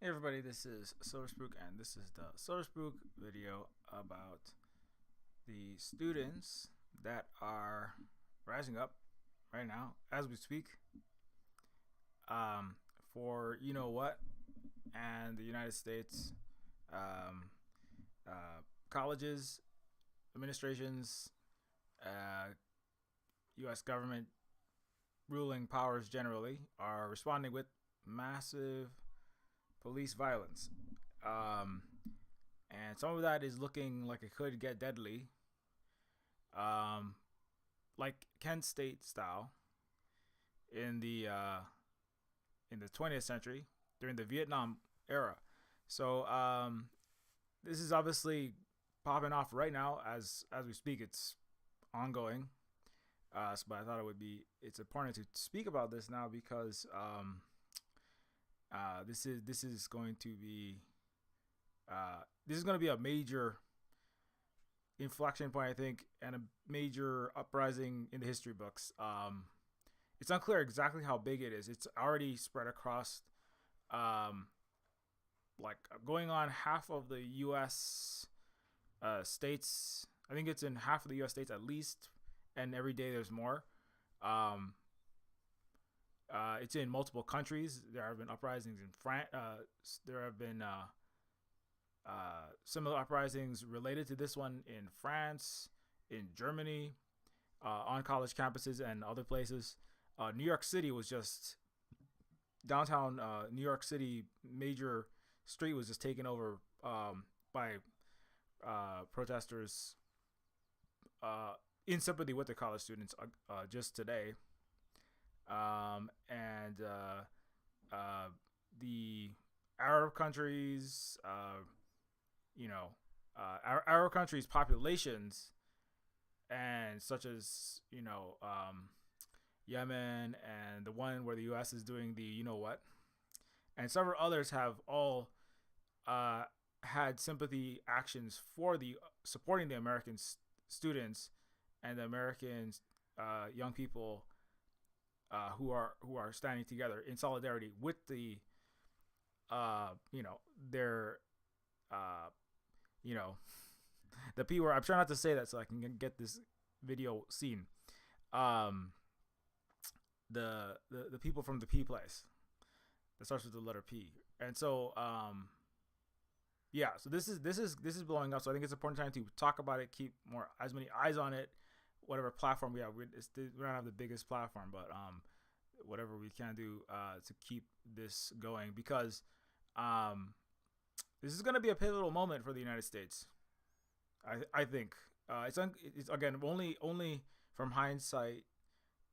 Hey everybody, this is Silverspook, and this is the Silverspook video about the students that are rising up right now as we speak um, for you know what, and the United States um, colleges, administrations, U.S. government ruling powers generally are responding with massive police violence. Um, and some of that is looking like it could get deadly, um, like Kent State style in the 20th century during the Vietnam era. So this is obviously popping off right now as we speak. It's ongoing. But I thought it's important to speak about this now because this is going to be a major inflection point, I think, and a major uprising in the history books. It's unclear exactly how big it is. It's already spread across, um, like going on half of the U.S. States. I think it's in half of the U.S. states at least, and every day there's more. Um, it's in multiple countries. There have been uprisings in France. There have been similar uprisings related to this one in France, in Germany, on college campuses and other places. New York City was just downtown. New York City major street was just taken over by protesters in sympathy with the college students just today. And the Arab countries, Arab countries' populations, and such as Yemen and the one where the U.S. is doing the and several others have all had sympathy actions for the supporting the American students and the American young people who are standing together in solidarity with the their the P word. I'm trying not to say that so I can get this video seen. The people from the P place that starts with the letter P, and so so this is blowing up. So I think it's an important time to talk about it, keep as many eyes on it. Whatever platform we have, we don't have the biggest platform, but whatever we can do to keep this going, because this is going to be a pivotal moment for the United States. I think it's again only from hindsight,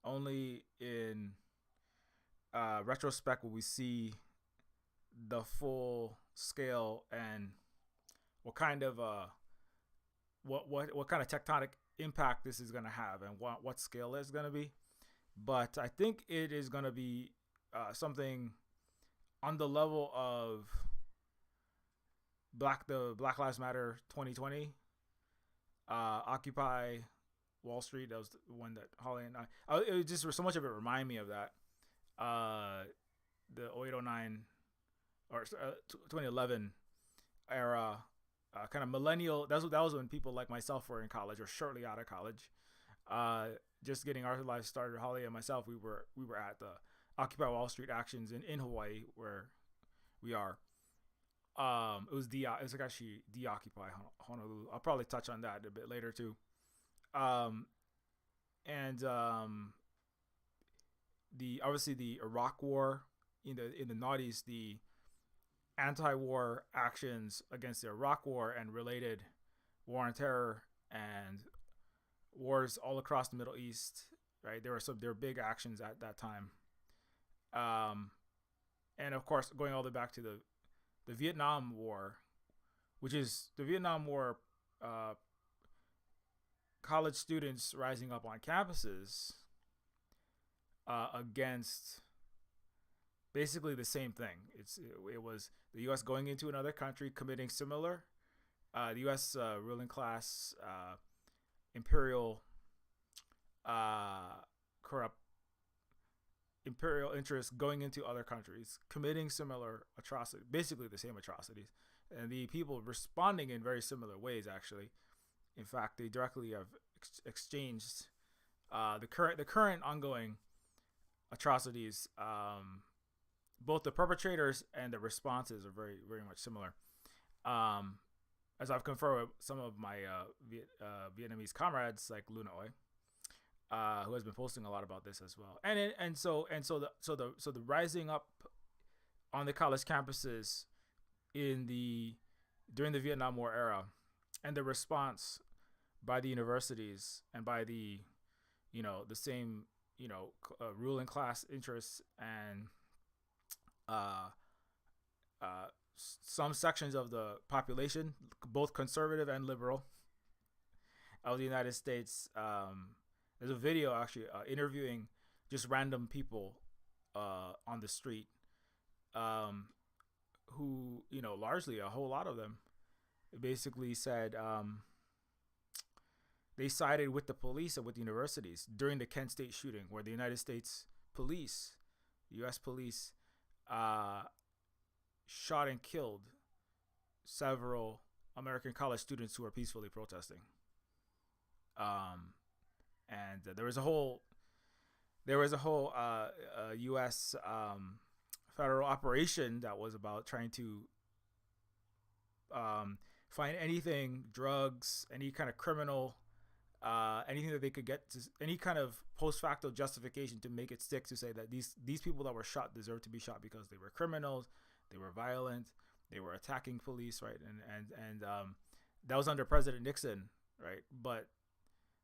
only in retrospect will we see the full scale and what kind of what kind of tectonic impact this is going to have, and what scale it's going to be. But I think it is going to be something on the level of the Black Lives Matter 2020, Occupy Wall Street. That was the one that Holly and it was just so much of it remind me of that. The 0809 or 2011 era, kind of millennial. That was when people like myself were in college or shortly out of college, just getting our lives started. Holly and myself, we were at the Occupy Wall Street actions in Hawaii, where we are. It was like actually de-occupy Honolulu. I'll probably touch on that a bit later too. The obviously the Iraq War in the noughties, the anti-war actions against the Iraq War and related war on terror and wars all across the Middle East. Right, there were big actions at that time. And of course, going all the way back to the Vietnam War, which is the Vietnam War, college students rising up on campuses against basically the same thing. It was the U.S. going into another country committing similar, the U.S. Ruling class, imperial, corrupt imperial interests going into other countries, committing similar atrocities, basically the same atrocities, and the people responding in very similar ways. Actually, in fact, they directly have exchanged the current ongoing atrocities. Both the perpetrators and the responses are very very much similar. Um, as I've confirmed with some of my Vietnamese comrades like Lunoy, who has been posting a lot about this as well. And the rising up on the college campuses in the during the Vietnam War era, and the response by the universities and by the same ruling class interests and uh, uh, some sections of the population, both conservative and liberal, of the United States. There's a video actually interviewing just random people on the street, um, who, largely a whole lot of them basically said they sided with the police and with the universities during the Kent State shooting, where the United States police, U.S. police, shot and killed several American college students who were peacefully protesting. Um, and there was a whole U.S. Federal operation that was about trying to find anything, drugs, any kind of criminal, anything that they could get to, any kind of post facto justification to make it stick, to say that these people that were shot deserve to be shot because they were criminals, they were violent, they were attacking police, right? And that was under President Nixon, right? But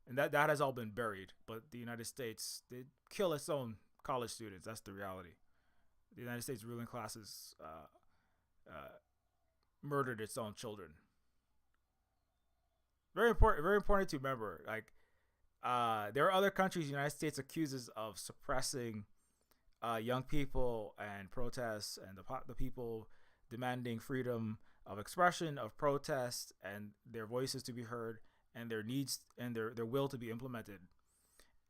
and that has all been buried. But the United States did kill its own college students. That's the reality. The United States ruling classes murdered its own children. Very important to remember. Like, there are other countries the United States accuses of suppressing young people and protests, and the people demanding freedom of expression, of protest, and their voices to be heard, and their needs and their will to be implemented.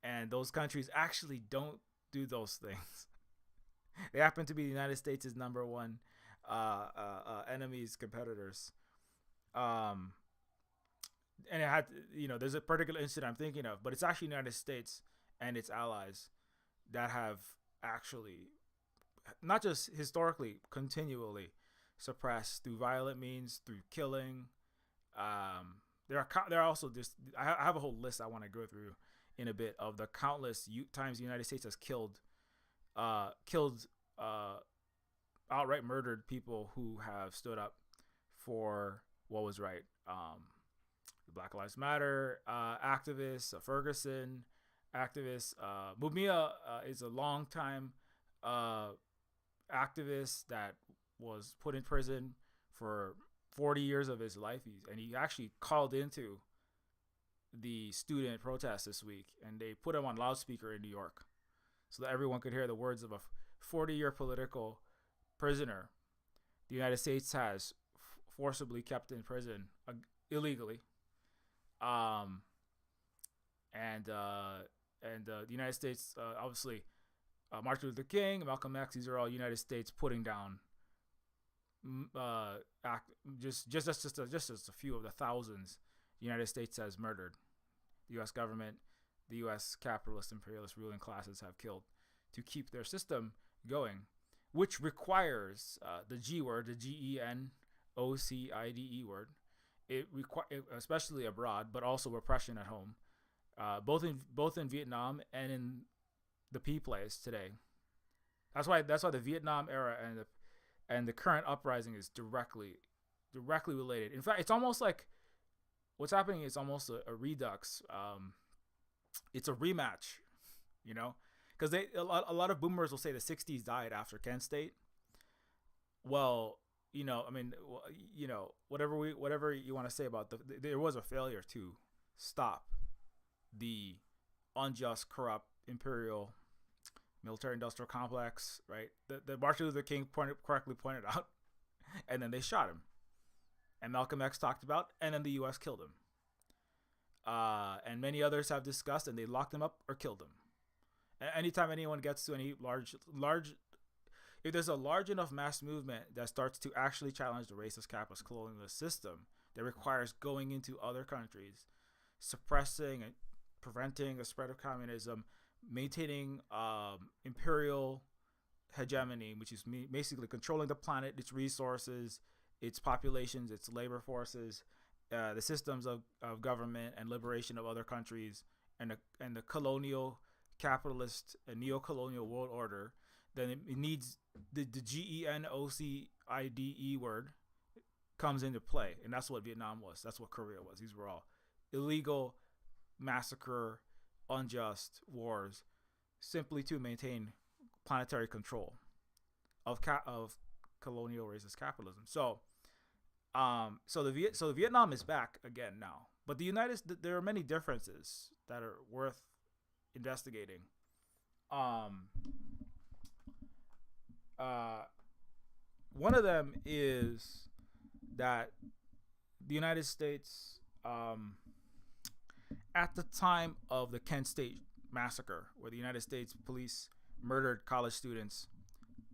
And those countries actually don't do those things. They happen to be the United States' number one enemies, competitors. Um, and it had, there's a particular incident I'm thinking of, but it's actually the United States and its allies that have actually, not just historically, continually suppressed through violent means, through killing. There are also just, I have a whole list I want to go through in a bit of the countless times the United States has killed outright murdered people who have stood up for what was right. The Black Lives Matter activists, Ferguson activist, Mumia is a long time activist that was put in prison for 40 years of his life. And he actually called into the student protest this week, and they put him on loudspeaker in New York so that everyone could hear the words of a 40-year political prisoner the United States has forcibly kept in prison illegally. The United States, obviously, Martin Luther King, Malcolm X, these are all United States putting down just as a few of the thousands the United States has murdered. The U.S. government, the U.S. capitalist imperialist ruling classes have killed to keep their system going, which requires the G word, the GENOCIDE word. It especially abroad, but also repression at home, both in Vietnam and in the P place today. That's why the Vietnam era and the current uprising is directly related. In fact, it's almost like what's happening is almost a redux. It's a rematch, because a lot of boomers will say the 60s died after Kent State. Well, whatever you want to say about there was a failure to stop the unjust, corrupt, imperial, military-industrial complex, right? The Martin Luther King correctly pointed out, and then they shot him, and Malcolm X talked about, and then the U.S. killed him. And many others have discussed, and they locked him up or killed him. Anytime anyone gets to any large, if there's a large enough mass movement that starts to actually challenge the racist capitalist colonialist system that requires going into other countries, suppressing and preventing the spread of communism, maintaining imperial hegemony, which is basically controlling the planet, its resources, its populations, its labor forces, the systems of government and liberation of other countries, and the colonial, capitalist, and neo-colonial world order, then it needs the GENOCIDE word comes into play, and that's what Vietnam was. That's what Korea was. These were all illegal, massacre, unjust wars, simply to maintain planetary control of colonial racist capitalism. So so Vietnam is back again now, but there are many differences that are worth investigating. Um, One of them is that the United States, at the time of the Kent State massacre, where the United States police murdered college students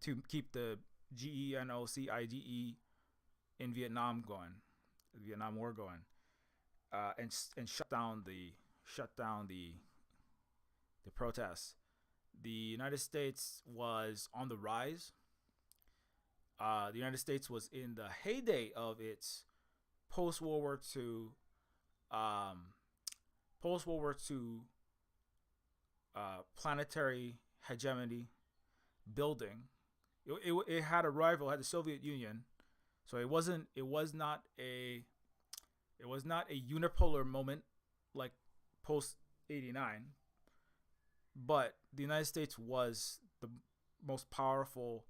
to keep the GENOCIDE in Vietnam going, the Vietnam War going, and shut down the protests. The United States was on the rise. The United States was in the heyday of its post World War II, planetary hegemony building. It had a rival, had the Soviet Union, so it was not a unipolar moment like post '89, but the United States was the most powerful.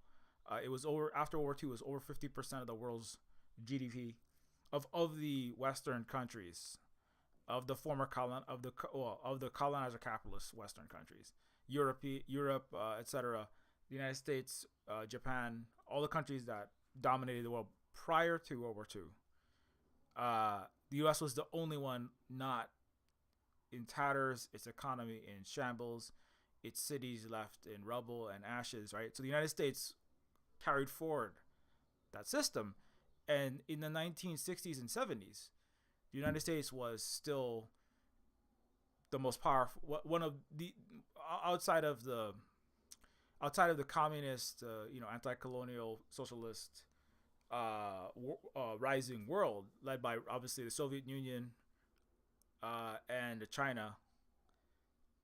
It was after World War II. It was over 50% of the world's GDP of the Western countries, of the former of the colonizer capitalist Western countries, Europe, etc. The United States, Japan, all the countries that dominated the world prior to World War II. The U.S. was the only one not in tatters, its economy in shambles, its cities left in rubble and ashes. Right, so the United States carried forward that system, and in the 1960s and 70s, the United States was still the most powerful, one of the outside of the communist, anti-colonial socialist rising world, led by obviously the Soviet Union and China,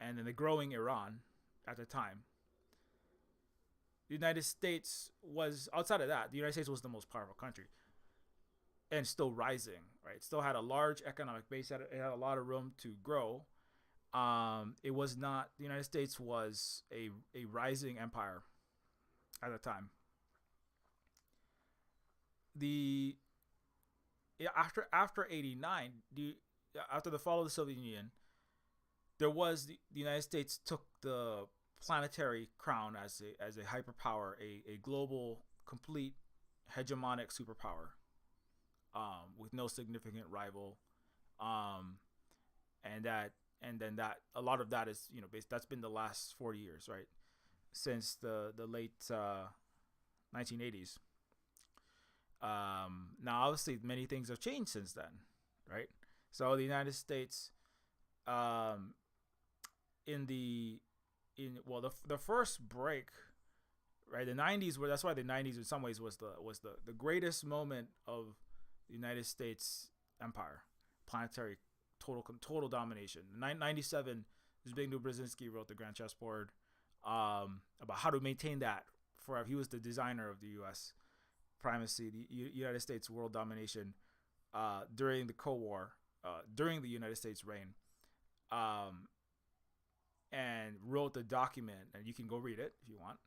and then the growing Iran at the time. The United States was, outside of that, the United States was the most powerful country, and still rising. Right, it still had a large economic base. It had a lot of room to grow. It was not. The United States was a rising empire at the time. After '89, after the fall of the Soviet Union, the United States took the planetary crown as a hyperpower, a global, complete, hegemonic superpower, with no significant rival, and then a lot of that is that's been the last 40 years, right, since the late 1980s. Now obviously many things have changed since then, right? So the United States, the first break, right? The '90s were, that's why the '90s in some ways was the greatest moment of the United States empire, planetary total domination. '97, Zbigniew Brzezinski wrote the Grand Chessboard, about how to maintain that forever. He was the designer of the U.S. primacy, the United States world domination during the Cold War, during the United States reign. And wrote the document, and you can go read it if you want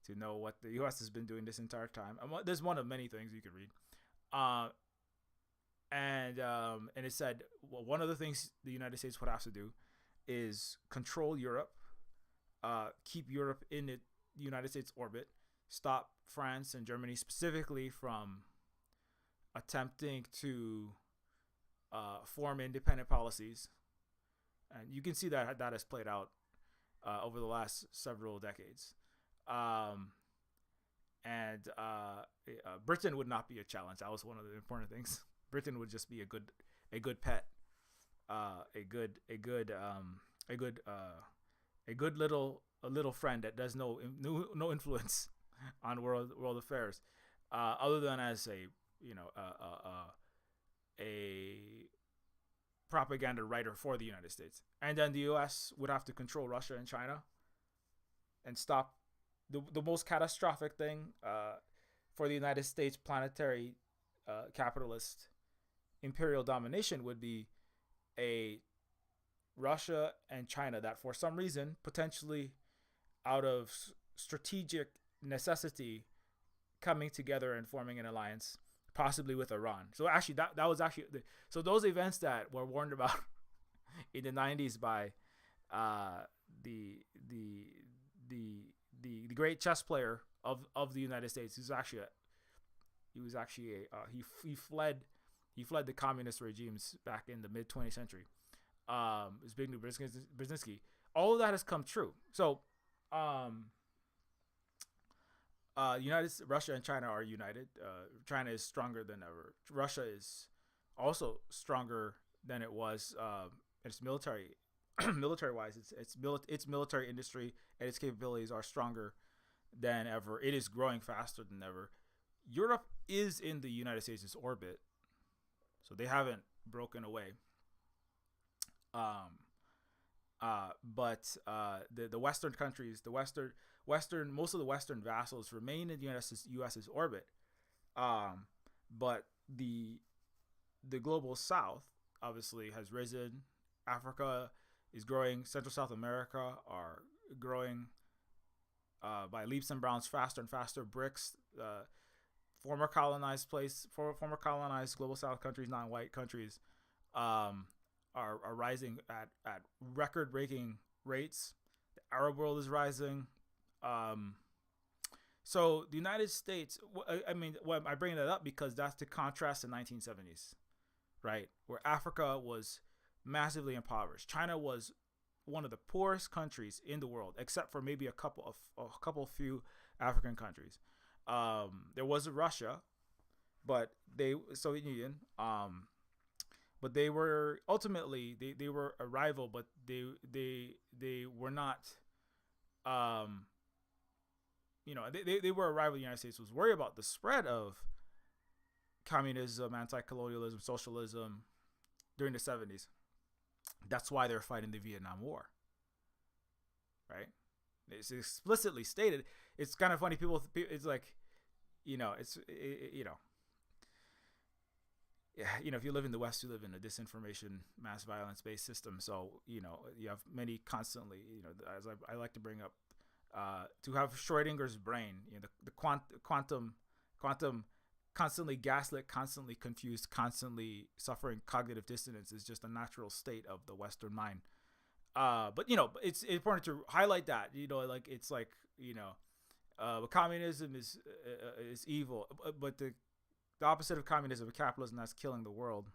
to know what the U.S. has been doing this entire time. There's one of many things you can read, and it said, well, one of the things the United States would have to do is control Europe, keep Europe in the United States orbit, stop France and Germany specifically from attempting to form independent policies. And you can see that has played out over the last several decades. Um, Britain would not be a challenge. That was one of the important things. Britain would just be a good pet, a good little friend that does no influence on world affairs, other than as a propaganda writer for the United States. And then the U.S. would have to control Russia and China and stop the most catastrophic thing for the United States planetary capitalist imperial domination would be a Russia and China that for some reason, potentially out of strategic necessity, coming together and forming an alliance, possibly with Iran. So actually, that was actually so those events that were warned about in the 90s by the great chess player of the United States. He fled the communist regimes back in the mid 20th century. Zbigniew Brzezinski. All of that has come true. So, Russia and China are united. China is stronger than ever. Russia is also stronger than it was. Its military wise, its military industry and its capabilities are stronger than ever. It is growing faster than ever. Europe is in the United States' orbit, so they haven't broken away. But the Western countries, most of the Western vassals remain in the U.S.'s orbit. But the global South obviously has risen. Africa is growing. Central South America are growing by leaps and bounds, faster and faster. BRICS, former colonized global South countries, non-white countries, are rising at record-breaking rates. The Arab world is rising. So the United States, I bring that up because that's to contrast the 1970s, right? Where Africa was massively impoverished. China was one of the poorest countries in the world, except for maybe a few African countries. There was Russia, but Soviet Union, but they were ultimately they were a rival, but they were not. They were a rival. The United States was worried about the spread of communism, anti-colonialism, socialism during the 70s. That's why they're fighting the Vietnam War. Right? It's explicitly stated. It's kind of funny. It's like, if you live in the West, you live in a disinformation, mass violence-based system. So, you have many constantly, as I like to bring up, to have Schrodinger's brain, the quantum, constantly gaslit, constantly confused, constantly suffering cognitive dissonance is just a natural state of the Western mind. But it's important to highlight that, communism is evil, but the opposite of communism is capitalism that's killing the world.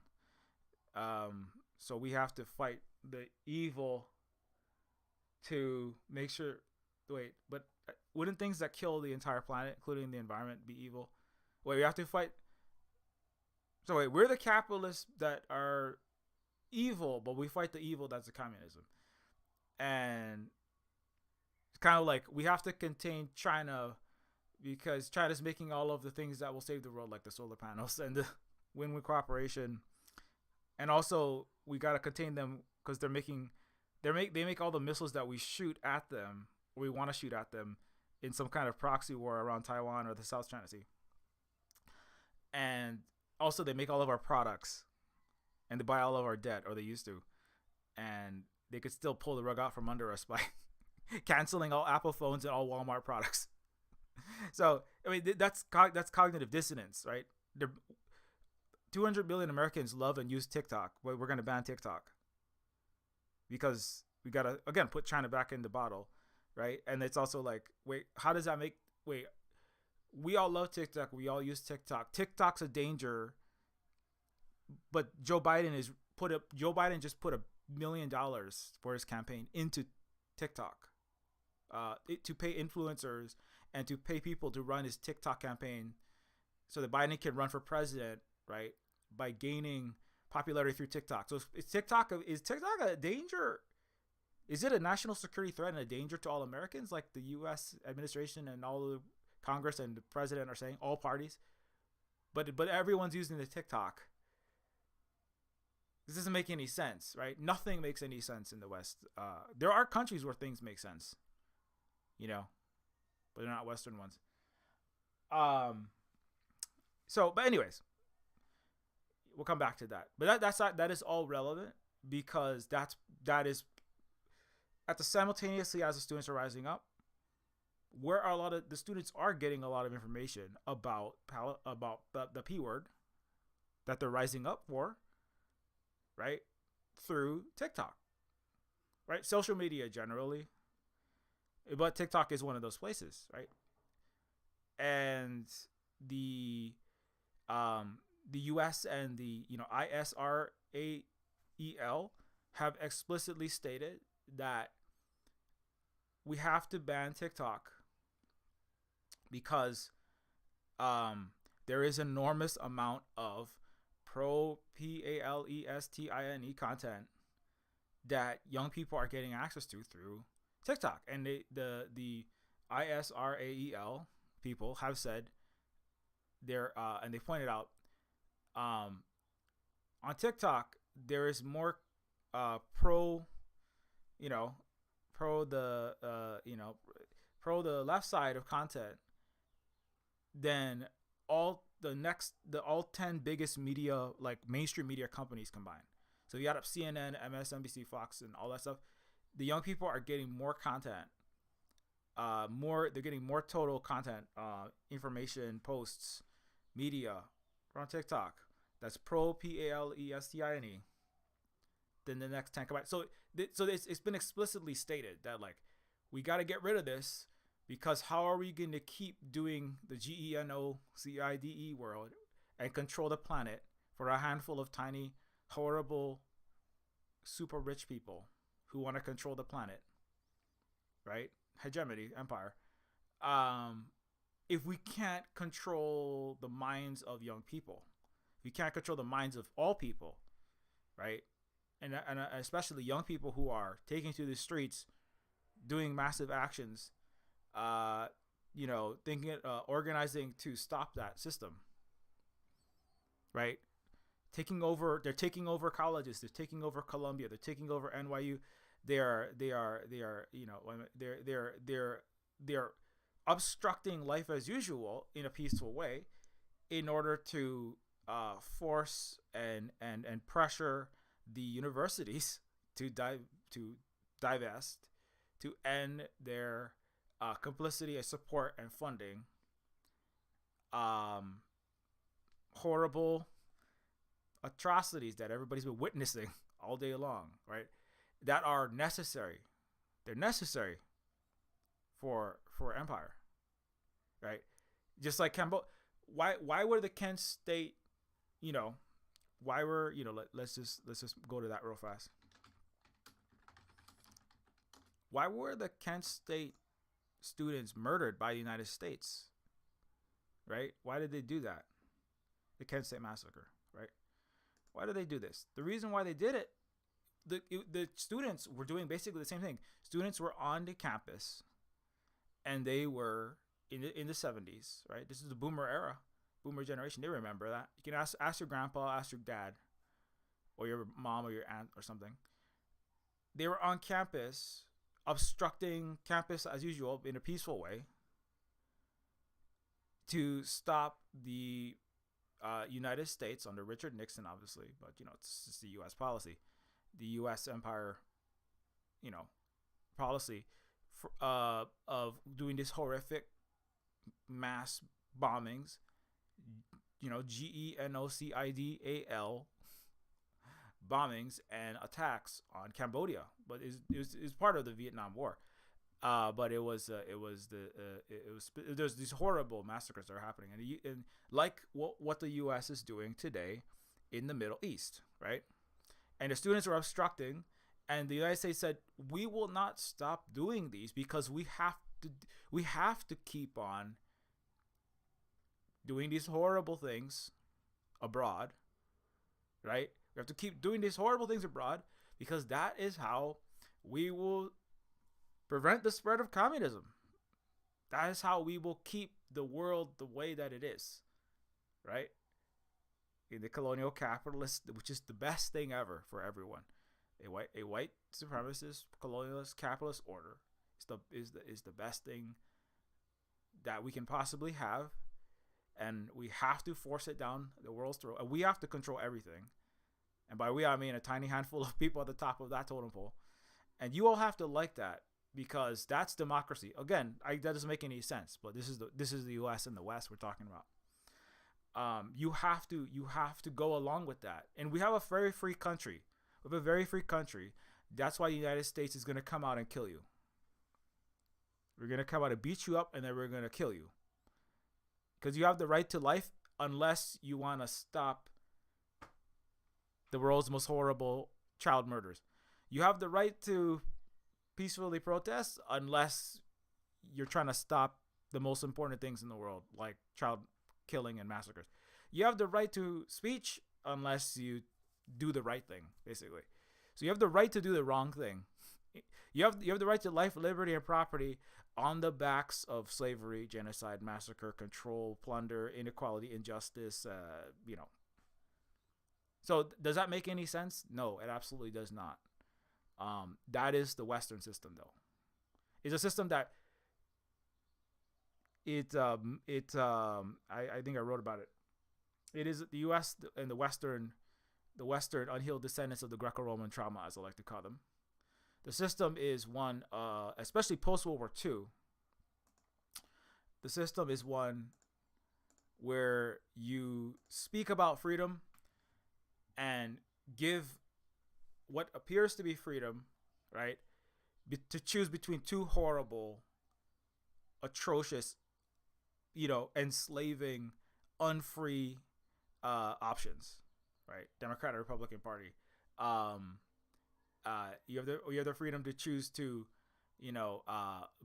So we have to fight the evil to make sure. Wait, but wouldn't things that kill the entire planet, including the environment, be evil? Wait, we have to fight. So wait, we're the capitalists that are evil, but we fight the evil that's the communism. And it's kind of like we have to contain China because China's making all of the things that will save the world, like the solar panels and the win-win cooperation. And also we got to contain them because they make all the missiles that we shoot at them, or we want to shoot at them, in some kind of proxy war around Taiwan or the South China Sea. And also they make all of our products and they buy all of our debt, or they used to. And they could still pull the rug out from under us by canceling all Apple phones and all Walmart products. So, that's cognitive dissonance, right? 200 million Americans love and use TikTok. But we're going to ban TikTok because we got to, again, put China back in the bottle, right? And it's also like, how does that we all love TikTok. We all use TikTok. TikTok's a danger, but Joe Biden just put $1 million for his campaign into TikTok. to pay influencers and to pay people to run his TikTok campaign, so that Biden can run for president, right? By gaining popularity through TikTok. So is TikTok a danger? Is it a national security threat and a danger to all Americans, like the U.S. administration and all the Congress and the president are saying, all parties? But everyone's using the TikTok. This doesn't make any sense, right? Nothing makes any sense in the West. There are countries where things make sense, but they're not Western ones. But anyways, we'll come back to that. But that is all relevant, because that is at the simultaneously as the students are rising up, where a lot of the students are getting a lot of information about the P word that they're rising up for, right? Through TikTok, right? Social media generally, but TikTok is one of those places, right? And the U.S. and the ISRAEL have explicitly stated that we have to ban TikTok because there is an enormous amount of PALESTINE content that young people are getting access to through TikTok, and the ISRAEL people have said and they pointed out on TikTok there is more pro the left side of content than all 10 biggest media, like mainstream media companies combined. So you add up CNN, MSNBC, Fox, and all that stuff. The young people are getting more content. They're getting more total content, information, posts, media from TikTok that's pro PALESTINE than the next 10 combined. So it's been explicitly stated that, like, we got to get rid of this, because how are we going to keep doing the GENOCIDE world and control the planet for a handful of tiny, horrible, super rich people who want to control the planet, right? Hegemony, empire. If we can't control the minds of young people, we can't control the minds of all people, right? And especially young people who are taking to the streets, doing massive actions, organizing to stop that system, right? They're taking over colleges, they're taking over Columbia, they're taking over NYU. They're obstructing life as usual in a peaceful way in order to force and pressure the universities to divest, to end their complicity and support and funding horrible atrocities that everybody's been witnessing all day long, right? That are necessary. They're necessary for empire, right? Just like Cambodia. Why were the Kent State, let's just go to that real fast. Why were the Kent State students murdered by the United States, right? Why did they do that? The Kent State massacre, right? Why did they do this? The reason why they did it, the students were doing basically the same thing. Students were on the campus, and they were in the 70s, right? This is the boomer era, boomer generation. They remember that. You can ask your grandpa, ask your dad, or your mom or your aunt or something. They were on campus, obstructing campus as usual in a peaceful way to stop the United States under Richard Nixon, obviously, but it's just the U.S. policy, the U.S. empire, policy of doing this horrific mass bombings, GENOCIDAL bombings and attacks on Cambodia, but it was part of the Vietnam War. But there's these horrible massacres that are happening, and like what the U.S. is doing today in the Middle East, right? And the students are obstructing, And the United States said, we will not stop doing these because we have to keep on doing these horrible things abroad, right? We have to keep doing these horrible things abroad because that is how we will prevent the spread of communism. That is how we will keep the world the way that it is, right? In the colonial capitalist, which is the best thing ever for everyone. A white supremacist colonialist capitalist order is the best thing that we can possibly have, and we have to force it down the world's throat. And we have to control everything, and by we I mean a tiny handful of people at the top of that totem pole. And you all have to like that because that's democracy. Again, that doesn't make any sense, but this is the U.S. and the West we're talking about. You have to go along with that, and we have a very free country. We have a very free country. That's why the United States is going to come out and kill you. We're going to come out and beat you up, and then we're going to kill you. Because you have the right to life unless you want to stop the world's most horrible child murders. You have the right to peacefully protest unless you're trying to stop the most important things in the world, like child killing and massacres. You have the right to speech unless you do the right thing, basically. So you have the right to do the wrong thing. You have the right to life, liberty, and property on the backs of slavery, genocide, massacre, control, plunder, inequality, injustice. So does that make any sense? No, it absolutely does not. That is the Western system, though. It's a system that I think I wrote about it. It is the U.S. and the Western unhealed descendants of the Greco-Roman trauma, as I like to call them. The system is one, especially post-World War II, the system is one where you speak about freedom and give what appears to be freedom, right, to choose between two horrible, atrocious, enslaving, unfree options, right? Democratic, Republican Party. You have the freedom to choose to,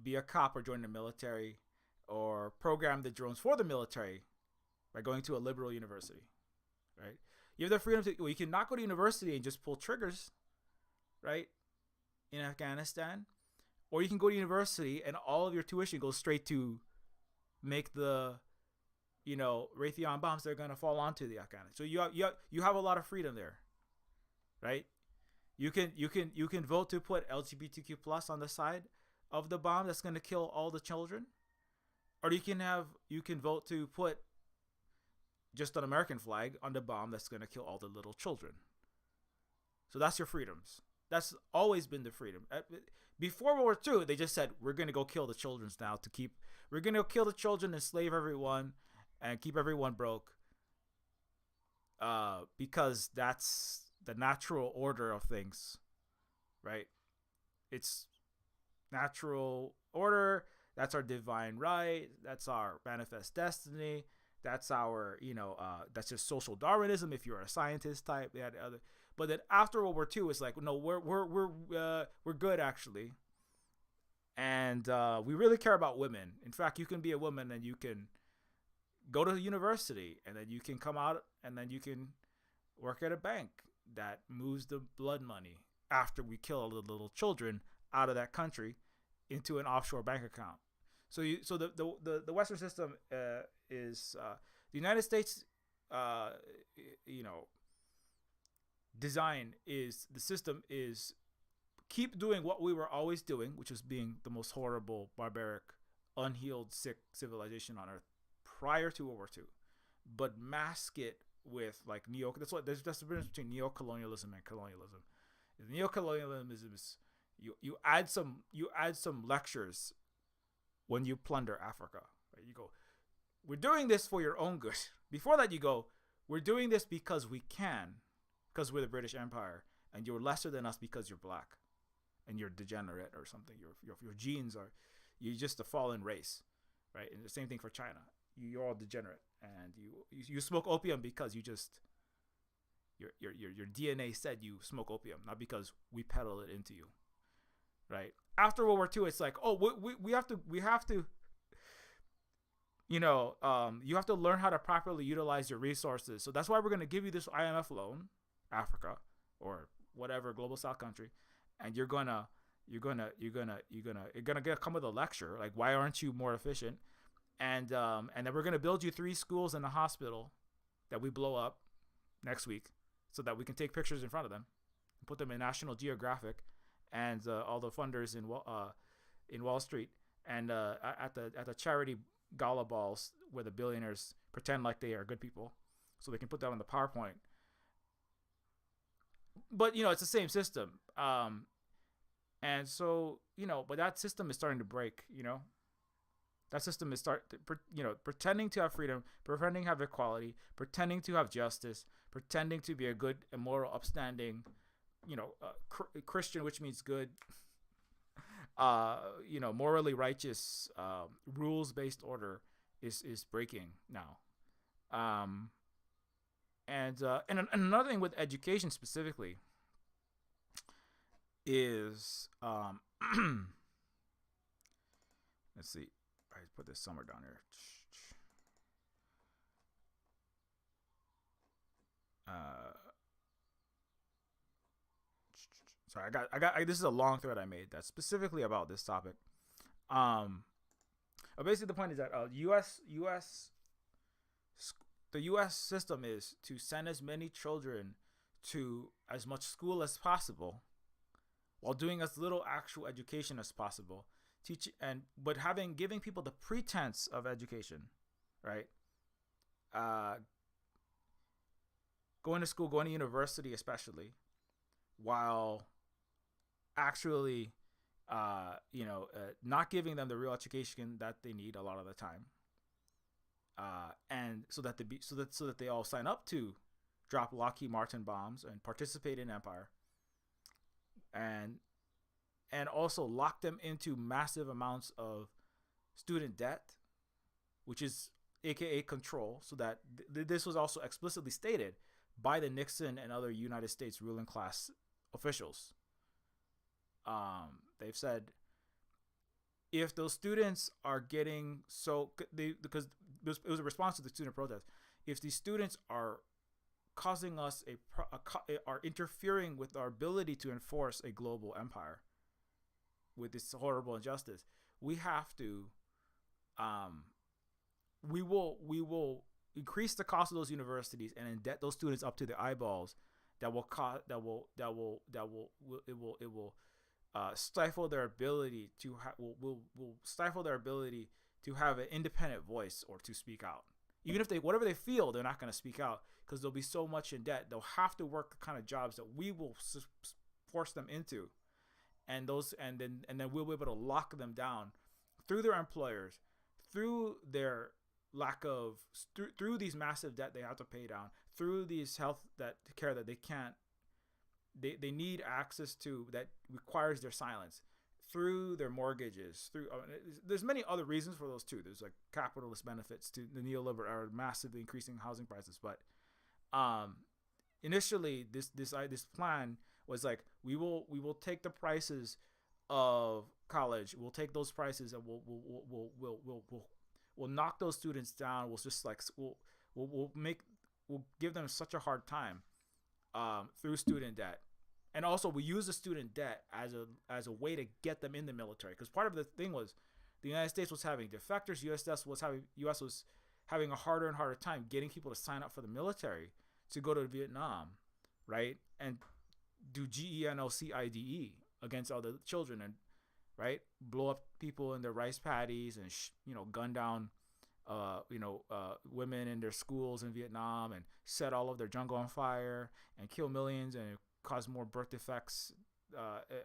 be a cop or join the military, or program the drones for the military by going to a liberal university, right? You have the freedom to, you can not go to university and just pull triggers, right, in Afghanistan, or you can go to university and all of your tuition goes straight to make the, Raytheon bombs that are going to fall onto the Afghanistan. So you have a lot of freedom there, right? You can vote to put LGBTQ plus on the side of the bomb that's going to kill all the children, or you can vote to put just an American flag on the bomb that's going to kill all the little children. So that's your freedoms. That's always been the freedom. Before World War II, they just said, we're going to go kill the children now we're going to kill the children, enslave everyone, and keep everyone broke. Because that's the natural order of things, right? It's natural order. That's our divine right. That's our manifest destiny. That's our, that's just social Darwinism. If you're a scientist type, but then after World War II, it's like, no, we're good actually, and we really care about women. In fact, you can be a woman and you can go to university, and then you can come out, and then you can work at a bank that moves the blood money after we kill all the little children out of that country into an offshore bank account. So the Western system is the United States, design is, the system is keep doing what we were always doing, which is being the most horrible, barbaric, unhealed, sick civilization on earth prior to World War II, but mask it with like that's the difference between neo-colonialism and colonialism. Neo-colonialism is you add some lectures when you plunder Africa, right? You go, we're doing this for your own good. Before that, you go, we're doing this because we can, because we're the British Empire, and you're lesser than us because you're black, and you're degenerate or something. Your genes are, you're just a fallen race, right? And the same thing for China. You're all degenerate, and you smoke opium because you Your DNA said you smoke opium, not because we peddle it into you, right? After World War II, it's like, oh, we have to, you have to learn how to properly utilize your resources. So that's why we're going to give you this IMF loan, Africa or whatever global South country, and you're gonna come with a lecture like, why aren't you more efficient? And then we're gonna build you 3 schools and a hospital that we blow up next week, so that we can take pictures in front of them and put them in National Geographic and all the funders in Wall Street and at the charity gala balls where the billionaires pretend like they are good people, so they can put that on the PowerPoint. But it's the same system, and so but that system is starting to break. That system is pretending to have freedom, pretending to have equality, pretending to have justice, pretending to be a good and moral, upstanding, Christian, which means good, morally righteous, rules-based order is breaking now. And another thing with education specifically is, let's see. I put this somewhere down here. Sorry, this is a long thread I made that's specifically about this topic. Basically the point is that the U.S. system is to send as many children to as much school as possible, while doing as little actual education as possible. Giving people the pretense of education, right? Going to school, going to university, especially, while actually, not giving them the real education that they need a lot of the time, and so that they all sign up to drop Lockheed Martin bombs and participate in empire, and also lock them into massive amounts of student debt, which is AKA control, so that this was also explicitly stated by the Nixon and other United States ruling class officials. They've said, if those students are getting because it was a response to the student protest, if these students are causing us are interfering with our ability to enforce a global empire with this horrible injustice, we have to we will increase the cost of those universities and indebt those students up to the eyeballs. That will stifle their ability to will stifle their ability to have an independent voice or to speak out. Even if whatever they feel, they're not going to speak out because they'll be so much in debt. They'll have to work the kind of jobs that we will force them into, and then we'll be able to lock them down through their employers, through their lack of through these massive debt they have to pay down, through these health care that they can't, they need access to, that requires their silence, through their mortgages, through there's many other reasons for those too. There's like capitalist benefits to the neoliberal era, massively increasing housing prices. But initially this plan was like, we will take the prices of college, we'll take those prices and we'll knock those students down. We'll just like we'll give them such a hard time through student debt. And also we use the student debt as a way to get them in the military, because part of the thing was the United States was having defectors, US was having a harder and harder time getting people to sign up for the military to go to Vietnam, right? And do genocide against all the children, and right, blow up people in their rice paddies and gun down women in their schools in Vietnam, and set all of their jungle on fire and kill millions and cause more birth defects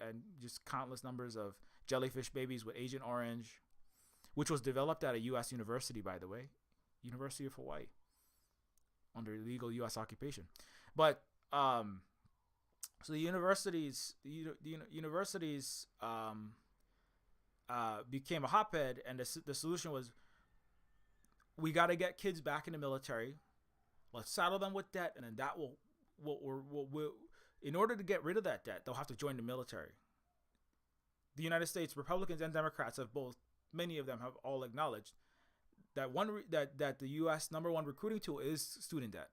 and just countless numbers of jellyfish babies with Agent Orange, which was developed at a U.S. university, by the way, University of Hawaii, under illegal U.S. occupation. But so the universities became a hotbed, and the solution was, we got to get kids back in the military. Let's saddle them with debt, and then that will what in order to get rid of that debt, they'll have to join the military. The United States Republicans and Democrats have both, many of them have all acknowledged that that the U.S. number one recruiting tool is student debt.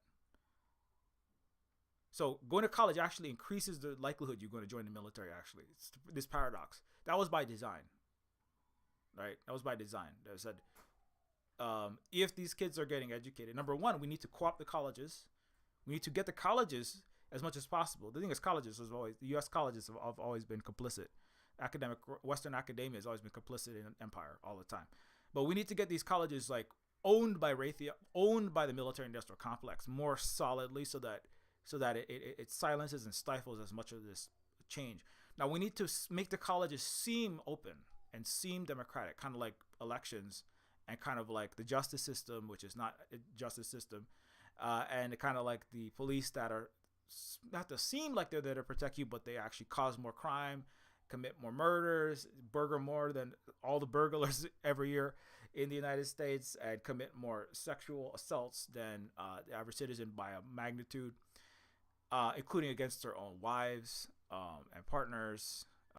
So going to college actually increases the likelihood you're going to join the military. Actually, it's this paradox. That was by design, right? That was by design. They said, if these kids are getting educated, number one, we need to co-opt the colleges. We need to get the colleges as much as possible. The thing is, the U.S. colleges have always been complicit. Western academia has always been complicit in empire all the time. But we need to get these colleges like owned by the military-industrial complex more solidly, so that it silences and stifles as much of this change. Now we need to make the colleges seem open and seem democratic, kind of like elections and kind of like the justice system, which is not a justice system, and kind of like the police that are not to seem like they're there to protect you, but they actually cause more crime, commit more murders, burgle more than all the burglars every year in the United States, and commit more sexual assaults than the average citizen by a magnitude, including against their own wives and partners,